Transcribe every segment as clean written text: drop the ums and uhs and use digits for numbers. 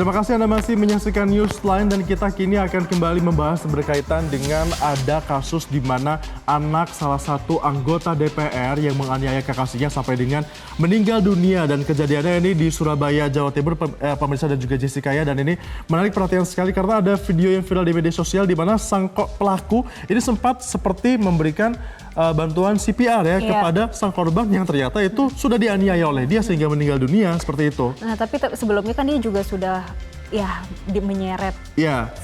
Terima kasih Anda masih menyaksikan Newsline dan kita kini akan kembali membahas berkaitan dengan ada kasus di mana anak salah satu anggota DPR yang menganiaya kekasihnya sampai dengan meninggal dunia dan kejadiannya ini di Surabaya, Jawa Timur, pemirsa dan juga Jessica ya. Dan ini menarik perhatian sekali karena ada video yang viral di media sosial di mana sang pelaku ini sempat seperti memberikan bantuan CPR ya kepada sang korban yang ternyata itu sudah dianiaya oleh dia sehingga meninggal dunia seperti itu. Nah, tapi sebelumnya kan dia juga sudah menyeret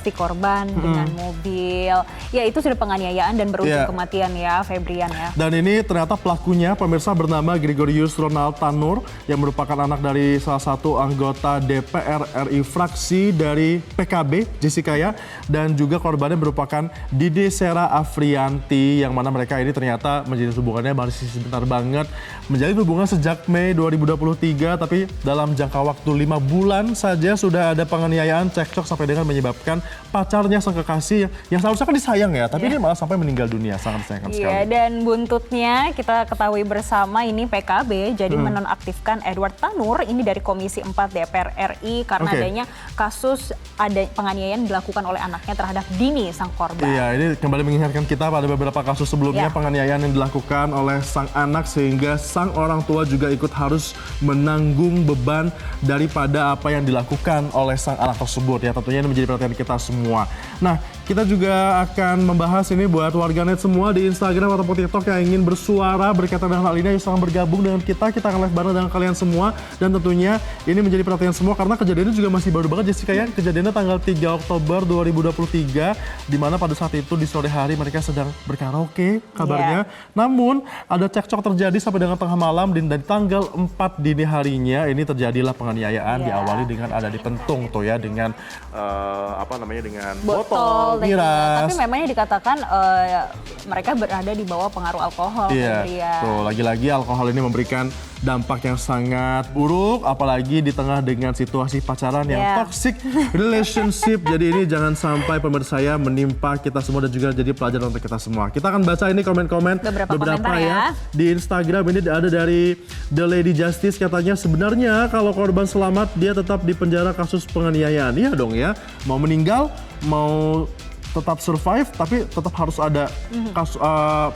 si korban dengan mobil. Ya, itu sudah penganiayaan dan berujung kematian ya, Febrian ya. Dan ini ternyata pelakunya pemirsa bernama Gregorius Ronald Tanur yang merupakan anak dari salah satu anggota DPR RI fraksi dari PKB, Jessica ya. Dan juga korbannya merupakan Didi Sera Afrianti yang mana mereka ini ternyata menjadi hubungannya masih sebentar banget. Menjalin hubungan sejak Mei 2023 tapi dalam jangka waktu 5 bulan saja sudah ada penganiayaan, cekcok sampai dengan menyebabkan pacarnya sang kekasih yang seharusnya kan disayang ya, tapi ini malah sampai meninggal dunia, sangat disayangkan sekali. Iya, dan buntutnya kita ketahui bersama ini PKB jadi menonaktifkan Edward Tanur ini dari Komisi 4 DPR RI karena adanya kasus penganiayaan dilakukan oleh anaknya terhadap Dini sang korban. Iya, ini kembali mengingatkan kita pada beberapa kasus sebelumnya penganiayaan yang dilakukan oleh sang anak sehingga sang orang tua juga ikut harus menanggung beban daripada apa yang dilakukan oleh sang anak tersebut ya. Tentunya ini menjadi perhatian kita semua. Nah, kita juga akan membahas ini buat warganet semua di Instagram ataupun TikTok yang ingin bersuara berkaitan dengan hal ini. Ayo silahkan bergabung dengan kita akan live bareng dengan kalian semua. Dan tentunya ini menjadi perhatian semua karena kejadiannya juga masih baru banget Jessica ya. Kejadiannya tanggal 3 Oktober 2023 di mana pada saat itu di sore hari mereka sedang berkaraoke kabarnya. Namun ada cekcok terjadi sampai dengan tengah malam dan dari tanggal 4 dini harinya ini terjadilah penganiayaan diawali dengan ada dipentung tuh ya dengan dengan botol miras. Tapi memangnya dikatakan mereka berada di bawah pengaruh alkohol. Tuh lagi-lagi alkohol ini memberikan dampak yang sangat buruk apalagi di tengah dengan situasi pacaran yang toxic relationship. Jadi ini jangan sampai pemirsa saya menimpa kita semua dan juga jadi pelajaran untuk kita semua. Kita akan baca ini komen-komen beberapa ya. Di Instagram ini ada dari The Lady Justice katanya sebenarnya kalau korban selamat dia tetap di penjara kasus penganiayaan. Iya dong ya. Mau meninggal, mau tetap survive, tapi tetap harus ada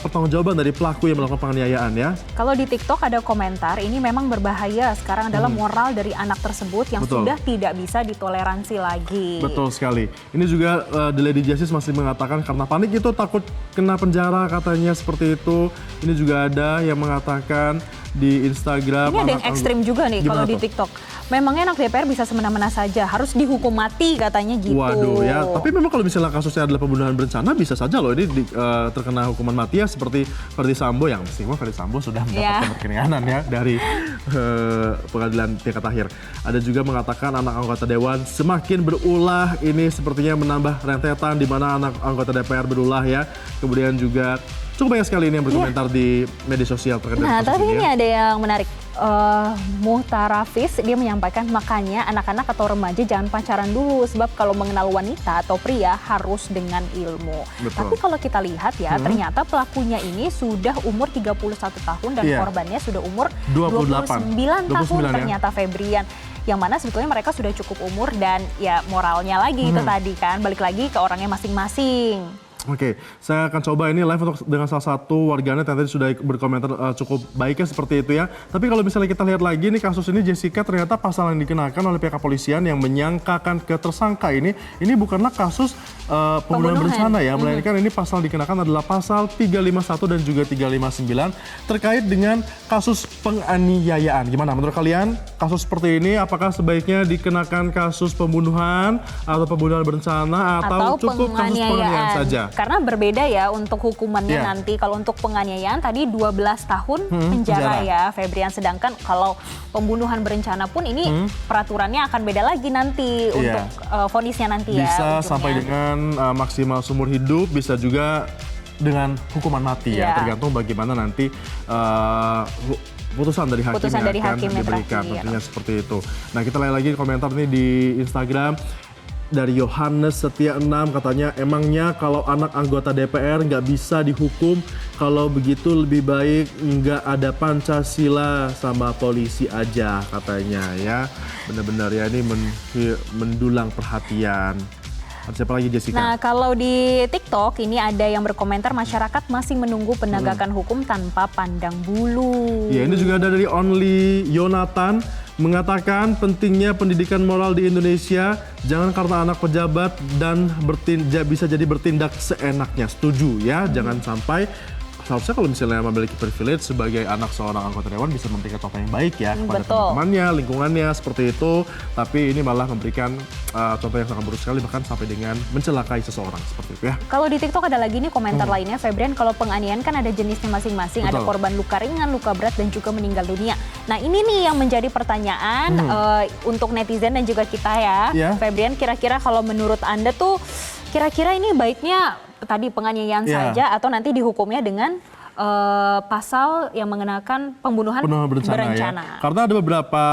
pertanggungjawaban dari pelaku yang melakukan penganiayaan ya. Kalau di TikTok ada komentar, ini memang berbahaya. Sekarang adalah moral dari anak tersebut yang sudah tidak bisa ditoleransi lagi. Betul sekali. Ini juga The Lady Justice masih mengatakan karena panik itu takut kena penjara katanya seperti itu. Ini juga ada yang mengatakan di Instagram. Ini ada yang ekstrim juga nih kalau di TikTok. Memangnya anak DPR bisa semena-mena saja, harus dihukum mati katanya gitu. Waduh ya, tapi memang kalau misalnya kasusnya adalah pembunuhan berencana bisa saja loh ini terkena hukuman mati ya seperti Ferdy Sambo yang meskipun Ferdy Sambo sudah mendapatkan keringanan ya dari pengadilan tingkat akhir. Ada juga mengatakan anak anggota dewan semakin berulah, ini sepertinya menambah rentetan di mana anak anggota DPR berulah ya. Kemudian juga cukup banyak sekali ini yang berkomentar di media sosial terkait dengan kasus tapi ini ini ada yang menarik. Muhtarafis dia menyampaikan makanya anak-anak atau remaja jangan pacaran dulu sebab kalau mengenal wanita atau pria harus dengan ilmu. Tapi kalau kita lihat ya ternyata pelakunya ini sudah umur 31 tahun dan korbannya sudah umur 29 tahun ternyata Febrian. Yang mana sebetulnya mereka sudah cukup umur dan ya moralnya lagi itu tadi kan balik lagi ke orangnya masing-masing. Oke, saya akan coba ini live untuk dengan salah satu warganet yang tadi sudah berkomentar cukup baiknya seperti itu ya. Tapi kalau misalnya kita lihat lagi nih kasus ini Jessica ternyata pasal yang dikenakan oleh pihak kepolisian yang menyangkakan ke tersangka ini bukanlah kasus pembunuhan berencana ya, melainkan ini pasal dikenakan adalah pasal 351 dan juga 359 terkait dengan kasus penganiayaan. Gimana menurut kalian kasus seperti ini apakah sebaiknya dikenakan kasus pembunuhan atau pembunuhan berencana atau cukup kasus penganiayaan saja? Karena berbeda ya untuk hukumannya nanti. Kalau untuk penganiayaan tadi 12 tahun penjara ya Febrian. Sedangkan kalau pembunuhan berencana pun ini peraturannya akan beda lagi nanti untuk vonisnya nanti ya. Bisa sampai dengan maksimal seumur hidup, bisa juga dengan hukuman mati ya. Tergantung bagaimana nanti putusan dari hakim yang akan diberikan tentunya seperti itu. Nah kita lihat lagi komentar nih di Instagram. dari Yohanes Setia 6 katanya, emangnya kalau anak anggota DPR nggak bisa dihukum, kalau begitu lebih baik nggak ada Pancasila sama polisi aja katanya ya. Benar-benar ya ini mendulang perhatian. Ada siapa lagi Jessica? Nah, kalau di TikTok ini ada yang berkomentar masyarakat masih menunggu penegakan hukum tanpa pandang bulu. Ya, ini juga ada dari Only Yonatan mengatakan pentingnya pendidikan moral di Indonesia, jangan karena anak pejabat dan bisa jadi bertindak seenaknya. Setuju ya, jangan sampai. Seharusnya kalau misalnya memiliki privilege sebagai anak seorang anggota dewan bisa memberikan contoh yang baik ya kepada teman-temannya, lingkungannya seperti itu. Tapi ini malah memberikan contoh yang sangat buruk sekali, bahkan sampai dengan mencelakai seseorang seperti itu ya. Kalau di TikTok ada lagi nih komentar lainnya, Febrian, kalau penganiayaan kan ada jenisnya masing-masing, ada korban luka ringan, luka berat dan juga meninggal dunia. Nah ini nih yang menjadi pertanyaan untuk netizen dan juga kita ya, Febrian, kira-kira kalau menurut Anda tuh kira-kira ini baiknya tadi penganiayaan saja atau nanti dihukumnya dengan pasal yang mengenakan pembunuhan berencana. Ya. Karena ada beberapa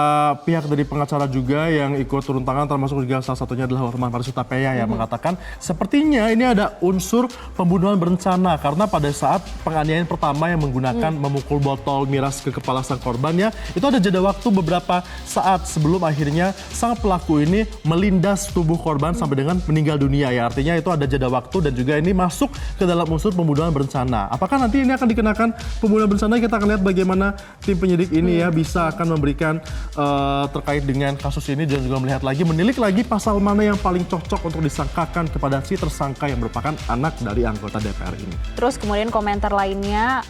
pihak dari pengacara juga yang ikut turun tangan, termasuk juga salah satunya adalah Hotman Paris Hutapea yang mengatakan sepertinya ini ada unsur pembunuhan berencana karena pada saat penganiayaan pertama yang menggunakan memukul botol miras ke kepala sang korban ya, itu ada jeda waktu beberapa saat sebelum akhirnya sang pelaku ini melindas tubuh korban sampai dengan meninggal dunia ya. Artinya itu ada jeda waktu dan juga ini masuk ke dalam unsur pembunuhan berencana. Apakah nanti ini akan dikenakan pembunuhan berencana? Kita akan lihat bagaimana tim penyidik ini ya bisa akan memberikan terkait dengan kasus ini dan juga melihat lagi, menilik lagi pasal mana yang paling cocok untuk disangkakan kepada si tersangka yang merupakan anak dari anggota DPR ini. Terus kemudian komentar lainnya,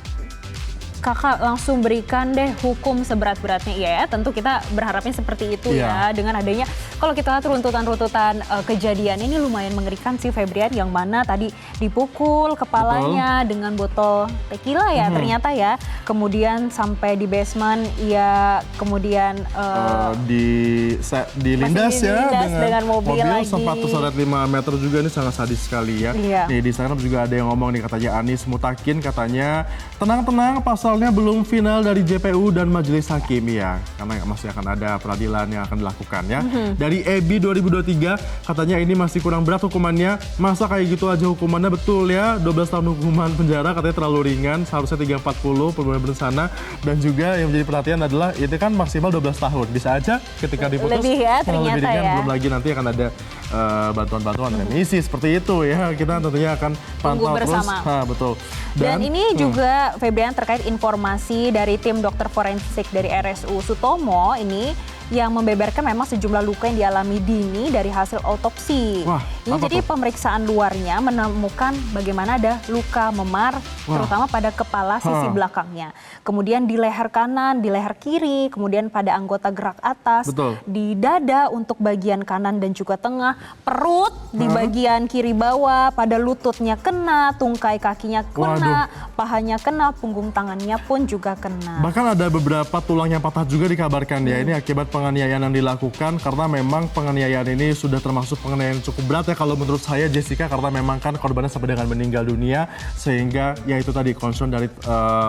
kakak langsung berikan deh hukum seberat-beratnya. Iya ya, tentu kita berharapnya seperti itu ya. Dengan adanya, kalau kita lihat runtutan-runtutan kejadian ini lumayan mengerikan sih Febrian, yang mana tadi dipukul kepalanya dengan botol tequila ya ternyata ya. Kemudian sampai di basement, ya kemudian dilindas ya dengan mobil lagi. Sempat terseret 5 meter juga, ini sangat sadis sekali ya. Nih di sana juga ada yang ngomong nih, katanya Anies Mutakin katanya, tenang-tenang pasalnya belum final dari JPU dan Majelis Hakim ya, karena masih akan ada peradilan yang akan dilakukan ya. Dari EBI 2023 katanya ini masih kurang berat hukumannya, masa kayak gitu aja hukumannya, betul ya, 12 tahun hukuman penjara katanya terlalu ringan, seharusnya 340 pembunuhan berencana. Dan juga yang menjadi perhatian adalah itu kan maksimal 12 tahun, bisa aja ketika diputus lebih ya ternyata lebih ringan, ya. belum lagi nanti akan ada bantuan-bantuan remisi seperti itu ya, kita tentunya akan pantau terus. Betul. Dan ini juga Febrian terkait informasi dari tim dokter forensik dari RSU Sutomo ini yang membeberkan memang sejumlah luka yang dialami Dini dari hasil autopsi. Ini jadi pemeriksaan luarnya menemukan bagaimana ada luka memar terutama pada kepala sisi belakangnya. Kemudian di leher kanan, di leher kiri, kemudian pada anggota gerak atas, di dada untuk bagian kanan dan juga tengah, perut di bagian kiri bawah, pada lututnya kena, tungkai kakinya kena, pahanya kena, punggung tangannya pun juga kena. Bahkan ada beberapa tulang yang patah juga dikabarkan ya, ini akibat penganiayaan yang dilakukan, karena memang penganiayaan ini sudah termasuk penganiayaan cukup berat ya kalau menurut saya Jessica, karena memang kan korbannya sampai dengan meninggal dunia, sehingga ya itu tadi concern dari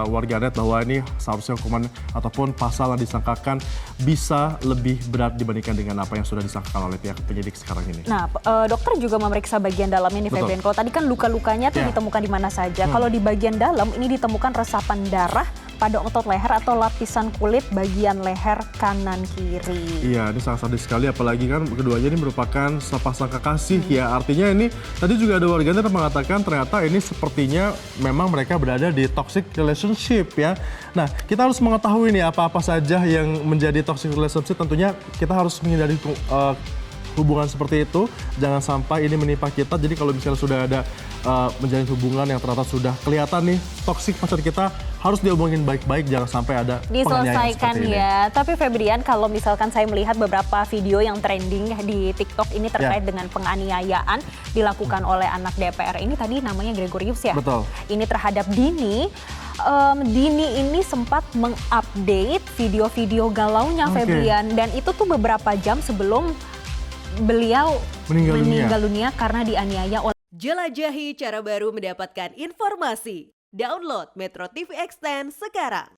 warganet bahwa ini seharusnya hukuman ataupun pasal yang disangkakan bisa lebih berat dibandingkan dengan apa yang sudah disangkakan oleh pihak penyidik sekarang ini. Nah, dokter juga memeriksa bagian dalamnya nih Febrian. Kalau tadi kan luka-lukanya tuh ditemukan di mana saja. Kalau di bagian dalam ini ditemukan resapan darah pada otot leher atau lapisan kulit bagian leher kanan kiri. Iya, ini sangat sadis sekali, apalagi kan keduanya ini merupakan sepasang kekasih ya. Artinya ini tadi juga ada warganet yang mengatakan ternyata ini sepertinya memang mereka berada di toxic relationship ya. Nah, kita harus mengetahui nih apa-apa saja yang menjadi toxic relationship. Tentunya kita harus menghindari hubungan seperti itu, jangan sampai ini menimpa kita. Jadi kalau misalnya sudah ada menjalin hubungan yang ternyata sudah kelihatan nih toksik pacar kita, harus diomongin baik-baik, jangan sampai ada diselesaikan ya. Tapi Febrian, kalau misalkan saya melihat beberapa video yang trending di TikTok ini terkait dengan penganiayaan dilakukan oleh anak DPR ini, tadi namanya Gregorius ya. Betul. Ini terhadap Dini. Dini ini sempat mengupdate video-video galaunya Febrian, dan itu tuh beberapa jam sebelum beliau meninggal dunia karena dianiaya oleh. Jelajahi cara baru mendapatkan informasi. Download Metro TV Extend sekarang.